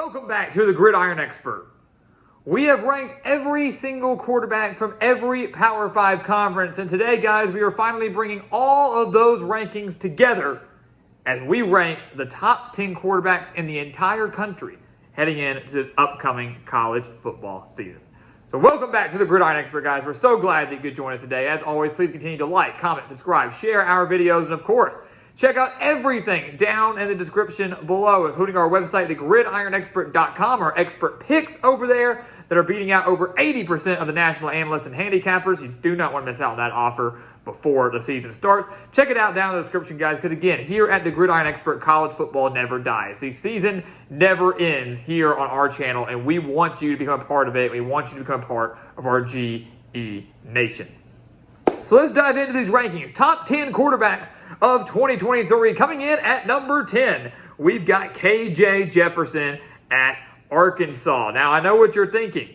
Welcome back to the Gridiron Expert. We have ranked every single quarterback from every Power 5 conference, and today, guys, we are finally bringing all of those rankings together as we rank the top 10 quarterbacks in the entire country heading into this upcoming college football season. So welcome back to the Gridiron Expert, guys. We're so glad that you could join us today. As always, please continue to like, comment, subscribe, share our videos, and of course, check out everything down in the description below, including our website, thegridironexpert.com, our expert picks over there that are beating out over 80% of the national analysts and handicappers. You do not want to miss out on that offer before the season starts. Check it out down in the description, guys, because again, here at the Gridiron Expert, college football never dies. The season never ends here on our channel, and we want you to become a part of it. We want you to become a part of our GE Nation. So let's dive into these rankings. Top 10 quarterbacks of 2023. Coming in at number 10, we've got KJ Jefferson at Arkansas. Now, I know what you're thinking.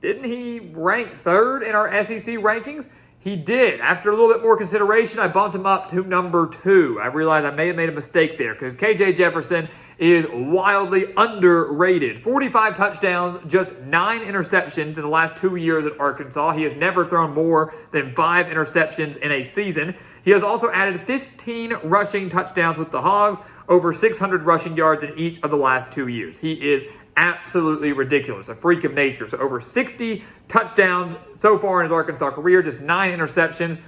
Didn't he rank third in our SEC rankings? He did. After a little bit more consideration, I bumped him up to number 2. I realized I may have made a mistake there because KJ Jefferson is wildly underrated. 45 touchdowns, just 9 interceptions in the last 2 years at Arkansas. He has never thrown more than 5 interceptions in a season. He has also added 15 rushing touchdowns with the Hogs, over 600 rushing yards in each of the last 2 years. He is absolutely ridiculous, a freak of nature. So over 60 touchdowns so far in his Arkansas career, just 9 interceptions.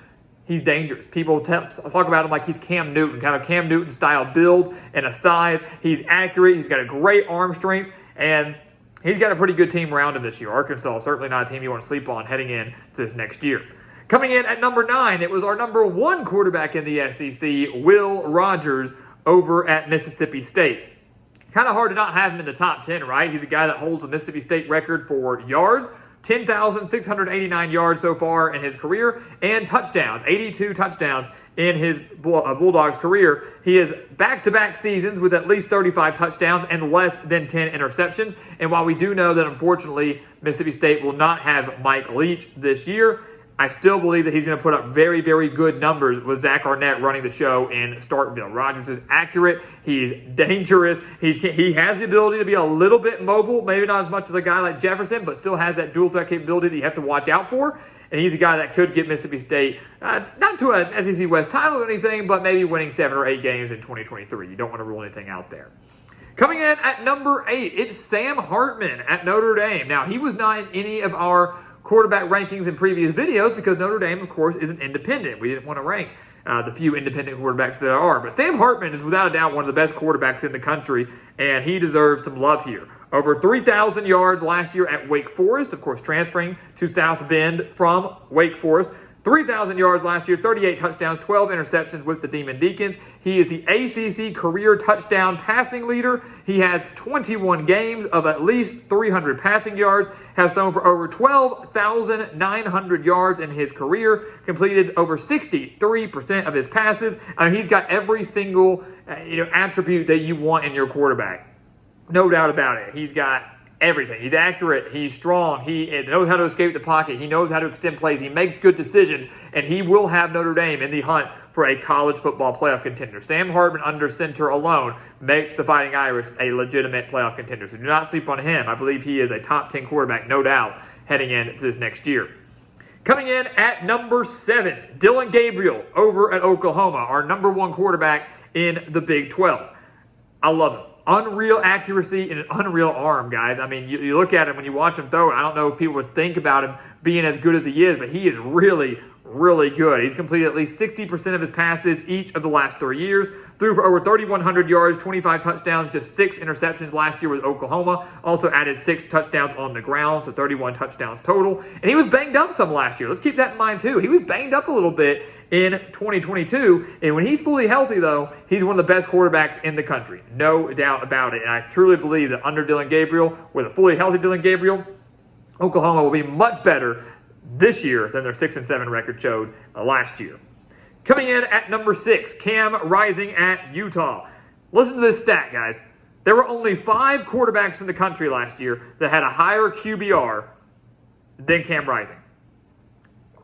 He's dangerous. People talk about him like he's Cam Newton, kind of Cam Newton style build and a size. He's accurate. He's got a great arm strength, and he's got a pretty good team around him this year. Arkansas, certainly not a team you want to sleep on heading in to this next year. Coming in at number 9, it was our number 1 quarterback in the SEC, Will Rogers, over at Mississippi State. Kind of hard to not have him in the top 10, right? He's a guy that holds the Mississippi State record for yards, 10,689 yards so far in his career, and touchdowns, 82 touchdowns in his Bulldogs career. He has back-to-back seasons with at least 35 touchdowns and less than 10 interceptions. And while we do know that, unfortunately, Mississippi State will not have Mike Leach this year, I still believe that he's going to put up very, very good numbers with Zach Arnett running the show in Starkville. Rogers is accurate. He's dangerous. He has the ability to be a little bit mobile, maybe not as much as a guy like Jefferson, but still has that dual threat capability that you have to watch out for. And he's a guy that could get Mississippi State, not to an SEC West title or anything, but maybe winning 7 or 8 games in 2023. You don't want to rule anything out there. Coming in at number 8, it's Sam Hartman at Notre Dame. Now, he was not in any of our quarterback rankings in previous videos because Notre Dame, of course, is an independent. We didn't want to rank the few independent quarterbacks that there are. But Sam Hartman is without a doubt one of the best quarterbacks in the country, and he deserves some love here. Over 3,000 yards last year at Wake Forest, of course, transferring to South Bend from Wake Forest. 3,000 yards last year, 38 touchdowns, 12 interceptions with the Demon Deacons. He is the ACC career touchdown passing leader. He has 21 games of at least 300 passing yards, has thrown for over 12,900 yards in his career, completed over 63% of his passes. He's got every single attribute that you want in your quarterback. No doubt about it. He's got everything. He's accurate. He's strong. He knows how to escape the pocket. He knows how to extend plays. He makes good decisions, and he will have Notre Dame in the hunt for a college football playoff contender. Sam Hartman under center alone makes the Fighting Irish a legitimate playoff contender. So do not sleep on him. I believe he is a top 10 quarterback, no doubt, heading into this next year. Coming in at number 7, Dillon Gabriel over at Oklahoma, our number 1 quarterback in the Big 12. I love him. Unreal accuracy and an unreal arm, guys. I mean, you look at him when you watch him throw. I don't know if people would think about him being as good as he is, but he is really, really good. He's completed at least 60% of his passes each of the last 3 years. Threw for over 3,100 yards, 25 touchdowns, just 6 interceptions last year with Oklahoma. Also added 6 touchdowns on the ground, so 31 touchdowns total. And he was banged up some last year. Let's keep that in mind, too. He was banged up a little bit in 2022. And when he's fully healthy, though, he's one of the best quarterbacks in the country. No doubt about it. And I truly believe that under Dillon Gabriel, with a fully healthy Dillon Gabriel, Oklahoma will be much better this year than their 6-7 record showed last year. Coming in at number 6, Cam Rising at Utah. Listen to this stat, guys. There were only 5 quarterbacks in the country last year that had a higher QBR than Cam Rising.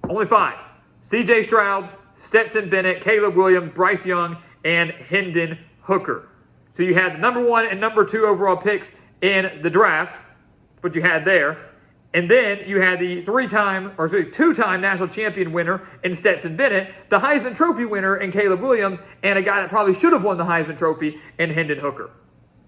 Only 5. C.J. Stroud, Stetson Bennett, Caleb Williams, Bryce Young, and Hendon Hooker. So you had the number 1 and number 2 overall picks in the draft, what you had there. And then you had the two-time national champion winner in Stetson Bennett, the Heisman Trophy winner in Caleb Williams, and a guy that probably should have won the Heisman Trophy in Hendon Hooker.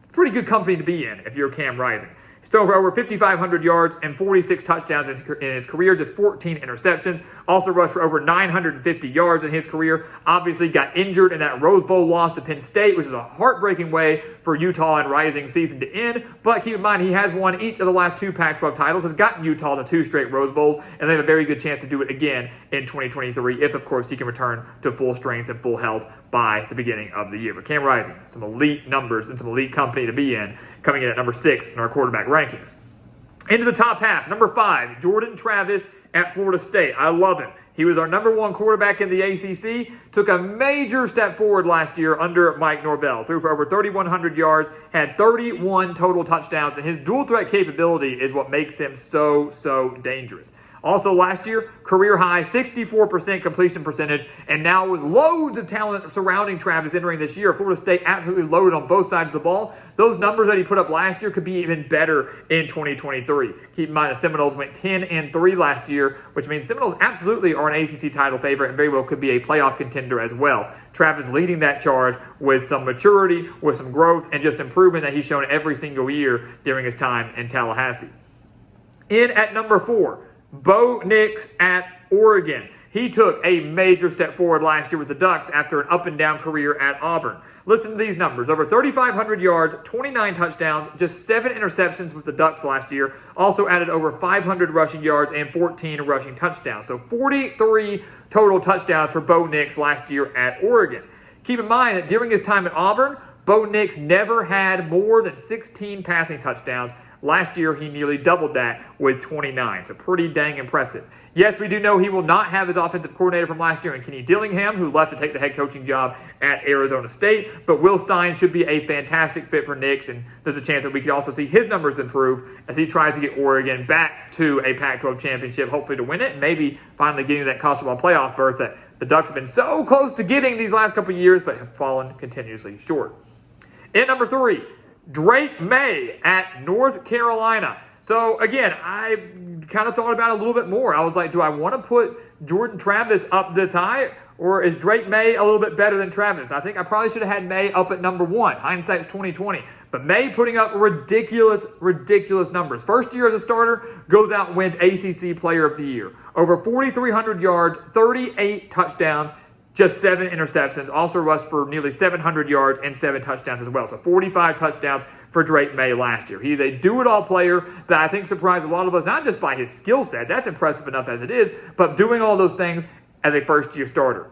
It's pretty good company to be in if you're Cam Rising. He's thrown for over 5,500 yards and 46 touchdowns in his career, just 14 interceptions. Also rushed for over 950 yards in his career. Obviously got injured in that Rose Bowl loss to Penn State, which is a heartbreaking way for Utah and Rising season to end. But keep in mind, he has won each of the last two Pac-12 titles, has gotten Utah to 2 straight Rose Bowls, and they have a very good chance to do it again in 2023 if, of course, he can return to full strength and full health by the beginning of the year. But Cam Rising, some elite numbers and some elite company to be in, coming in at number 6 in our quarterback rankings. Into the top half, number 5, Jordan Travis at Florida State. I love him. He was our number 1 quarterback in the ACC, took a major step forward last year under Mike Norvell, threw for over 3,100 yards, had 31 total touchdowns, and his dual threat capability is what makes him so dangerous. Also last year, career high 64% completion percentage, and now with loads of talent surrounding Travis entering this year, Florida State absolutely loaded on both sides of the ball. Those numbers that he put up last year could be even better in 2023. Keep in mind the Seminoles went 10-3 last year, which means Seminoles absolutely are an ACC title favorite and very well could be a playoff contender as well. Travis leading that charge with some maturity, with some growth, and just improvement that he's shown every single year during his time in Tallahassee. In at number 4, Bo Nix at Oregon. He took a major step forward last year with the Ducks after an up-and-down career at Auburn. Listen to these numbers. Over 3,500 yards, 29 touchdowns, just 7 interceptions with the Ducks last year. Also added over 500 rushing yards and 14 rushing touchdowns. So 43 total touchdowns for Bo Nix last year at Oregon. Keep in mind that during his time at Auburn, Bo Nix never had more than 16 passing touchdowns. Last year, he nearly doubled that with 29, so pretty dang impressive. Yes, we do know he will not have his offensive coordinator from last year in Kenny Dillingham, who left to take the head coaching job at Arizona State, but Will Stein should be a fantastic fit for Nix, and there's a chance that we could also see his numbers improve as he tries to get Oregon back to a Pac-12 championship, hopefully to win it, and maybe finally getting that college football playoff berth that the Ducks have been so close to getting these last couple of years, but have fallen continuously short. In number 3, Drake May at North Carolina. So again, I kind of thought about it a little bit more. I was like, do I want to put Jordan Travis up this high, or is Drake May a little bit better than Travis? I think I probably should have had May up at number 1. Hindsight's 2020. But May putting up ridiculous numbers. First year as a starter, goes out and wins ACC Player of the Year. Over 4,300 yards, 38 touchdowns, just 7 interceptions, also rushed for nearly 700 yards and 7 touchdowns as well. So 45 touchdowns for Drake May last year. He's a do-it-all player that I think surprised a lot of us, not just by his skill set, that's impressive enough as it is, but doing all those things as a first-year starter,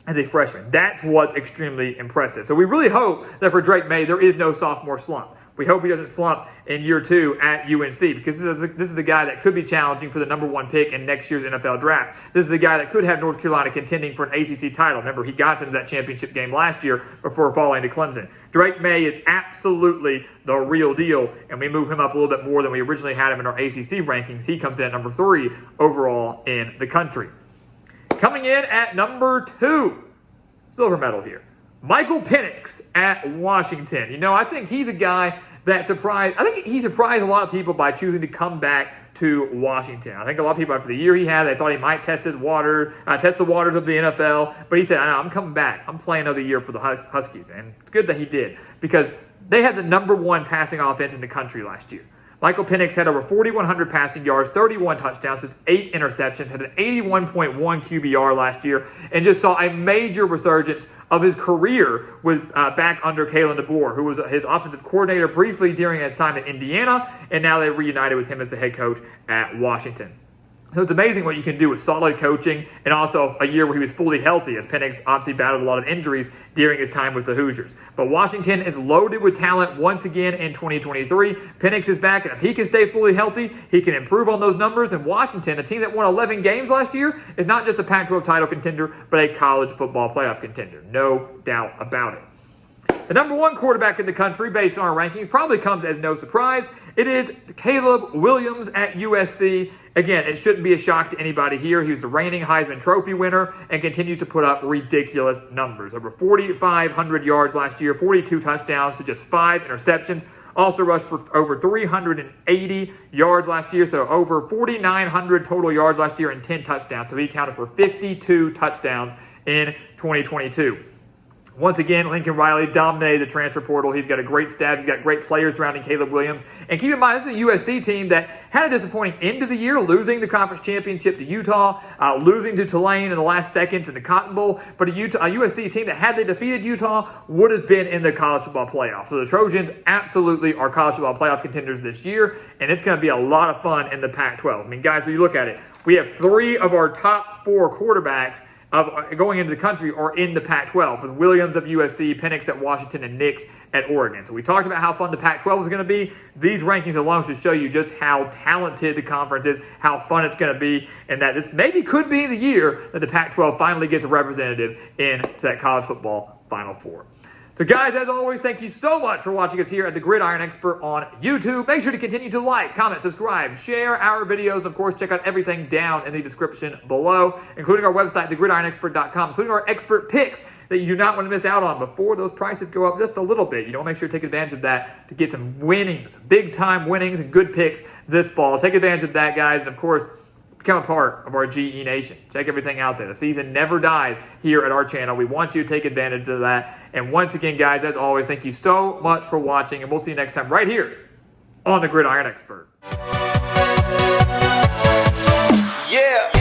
as a freshman. That's what's extremely impressive. So we really hope that for Drake May, there is no sophomore slump. We hope he doesn't slump in year 2 at UNC, because this is the guy that could be challenging for the number 1 pick in next year's NFL draft. This is the guy that could have North Carolina contending for an ACC title. Remember, he got into that championship game last year before falling to Clemson. Drake May is absolutely the real deal, and we move him up a little bit more than we originally had him in our ACC rankings. He comes in at number 3 overall in the country. Coming in at number 2, silver medal here, Michael Penix at Washington. You know, I think he's a guy that surprised a lot of people by choosing to come back to Washington. I think a lot of people, after the year he had, they thought he might test the waters of the NFL, but he said, I'm coming back. I'm playing another year for the Huskies, and it's good that he did, because they had the number 1 passing offense in the country last year. Michael Penix had over 4,100 passing yards, 31 touchdowns, just 8 interceptions, had an 81.1 QBR last year, and just saw a major resurgence of his career with back under Kalen DeBoer, who was his offensive coordinator briefly during his time at Indiana, and now they reunited with him as the head coach at Washington. So it's amazing what you can do with solid coaching and also a year where he was fully healthy, as Penix obviously battled a lot of injuries during his time with the Hoosiers. But Washington is loaded with talent once again in 2023. Penix is back, and if he can stay fully healthy, he can improve on those numbers. And Washington, a team that won 11 games last year, is not just a Pac-12 title contender, but a college football playoff contender. No doubt about it. The number 1 quarterback in the country, based on our rankings, probably comes as no surprise. It is Caleb Williams at USC. Again, it shouldn't be a shock to anybody here. He was the reigning Heisman Trophy winner and continued to put up ridiculous numbers. Over 4,500 yards last year, 42 touchdowns to just 5 interceptions. Also rushed for over 380 yards last year, so over 4,900 total yards last year and 10 touchdowns. So he accounted for 52 touchdowns in 2022. Once again, Lincoln Riley dominated the transfer portal. He's got a great staff. He's got great players surrounding Caleb Williams. And keep in mind, this is a USC team that had a disappointing end of the year, losing the conference championship to Utah, losing to Tulane in the last seconds in the Cotton Bowl. But a USC team that, had they defeated Utah, would have been in the college football playoff. So the Trojans absolutely are college football playoff contenders this year, and it's going to be a lot of fun in the Pac-12. I mean, guys, if you look at it, we have 3 of our top 4 quarterbacks going into the country are in the Pac-12, with Williams of USC, Penix at Washington, and Nix at Oregon. So we talked about how fun the Pac-12 is going to be. These rankings alone should show you just how talented the conference is, how fun it's going to be, and that this maybe could be the year that the Pac-12 finally gets a representative into that college football Final Four. So guys, as always, thank you so much for watching us here at the Gridiron Expert on YouTube. Make sure to continue to like, comment, subscribe, share our videos. Of course, check out everything down in the description below, including our website, thegridironexpert.com, including our expert picks that you do not want to miss out on before those prices go up just a little bit. You don't make sure to take advantage of that to get some winnings, big-time winnings and good picks this fall. Take advantage of that, guys, and of course, become a part of our GE Nation. Check everything out there. The season never dies here at our channel. We want you to take advantage of that. And once again, guys, as always, thank you so much for watching, and we'll see you next time right here on the Gridiron Expert. Yeah.